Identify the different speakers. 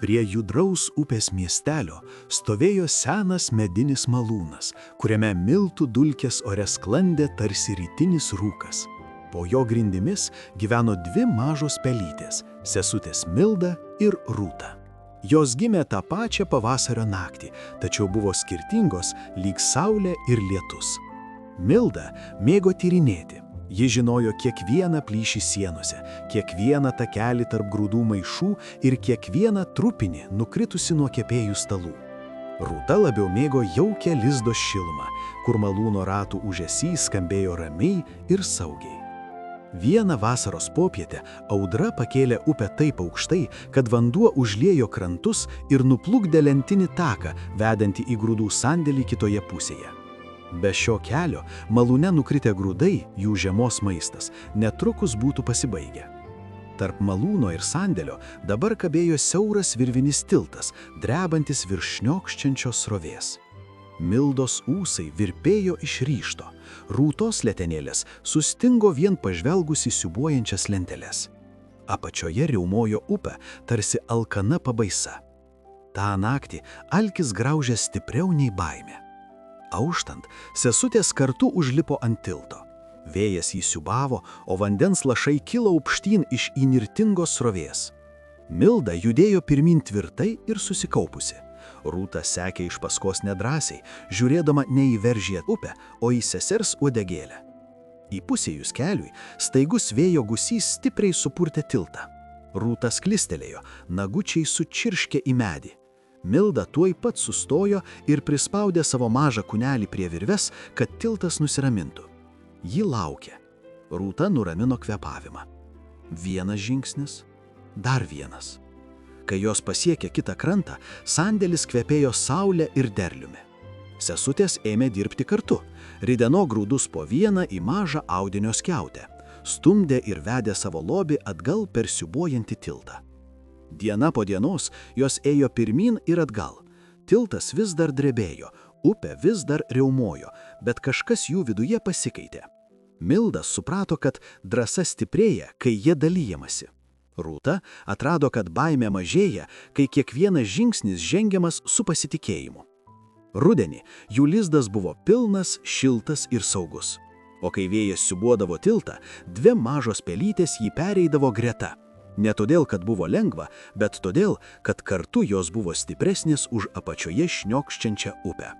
Speaker 1: Prie judraus upės miestelio stovėjo senas medinis malūnas, kuriame miltų dulkės ore sklandė tarsi rytinis rūkas. Po jo grindimis gyveno dvi mažos pelytės – sesutės Milda ir Rūta. Jos gimė tą pačią pavasario naktį, tačiau buvo skirtingos lyg saulė ir lietus. Milda mėgo tyrinėti. Ji žinojo kiekvieną plyšį sienose, kiekvieną takelį tarp grūdų maišų ir kiekvieną trupinį nukritusi nuo kepėjų stalų. Rūta labiau mėgo jaukią lizdo šilumą, kur malūno ratų ūžesys skambėjo ramiai ir saugiai. Vieną vasaros popietę audra pakėlė upę taip aukštai, kad vanduo užliejo krantus ir nuplukdė lentinį taką, vedantį į grūdų sandėlį kitoje pusėje. Be šio kelio malūne nukritę grūdai, jų žiemos maistas, netrukus būtų pasibaigę. Tarp malūno ir sandėlio dabar kabėjo siauras virvinis tiltas, drebantis virš šniokščiančios srovės. Mildos ūsai virpėjo iš ryžto, Rūtos letenėlės sustingo vien pažvelgus į siūbuojančias lenteles. Apačioje riaumojo upė, tarsi alkana pabaisa. Ta naktį alkis graužė stipriau nei baimė. Auštant, sesutės kartu užlipo ant tilto. Vėjas jį siūbavo, o vandens lašai kilo aukštyn iš įnirtingos srovės. Milda judėjo pirmyn tvirtai ir susikaupusi. Rūta sekė iš paskos nedrąsiai, žiūrėdama ne į veržę upę, o į sesers uodegėlę. Įpusėjus keliui, staigus vėjo gūsys stipriai supurtė tiltą. Rūta sklistelėjo, nagučiai sučirškė į medį. Milda tuoj pat sustojo ir prispaudė savo mažą kūnelį prie virves, kad tiltas nusiramintų. Ji laukė. Rūta nuramino kvėpavimą. Vienas žingsnis, dar vienas. Kai jos pasiekė kitą krantą, sandėlis kvepėjo saulė ir derliumi. Sesutės ėmė dirbti kartu, rideno grūdus po vieną į mažą audinio skiautę, stumdė ir vedė savo lobį atgal per siūbuojantį tiltą. Diena po dienos jos ėjo pirmyn ir atgal. Tiltas vis dar drebėjo, upė vis dar riaumojo, bet kažkas jų viduje pasikeitė. Milda suprato, kad drąsa stiprėja, kai jie dalyjamasi. Rūta atrado, kad baimė mažėja, kai kiekvienas žingsnis žengiamas su pasitikėjimu. Rudenį jų lizdas buvo pilnas, šiltas ir saugus. O kai vėjas siūbuodavo tiltą, dvi mažos pelytės jį pereidavo greta. Ne todėl, kad buvo lengva, bet todėl, kad kartu jos buvo stipresnės už apačioje šniokščiančią upę.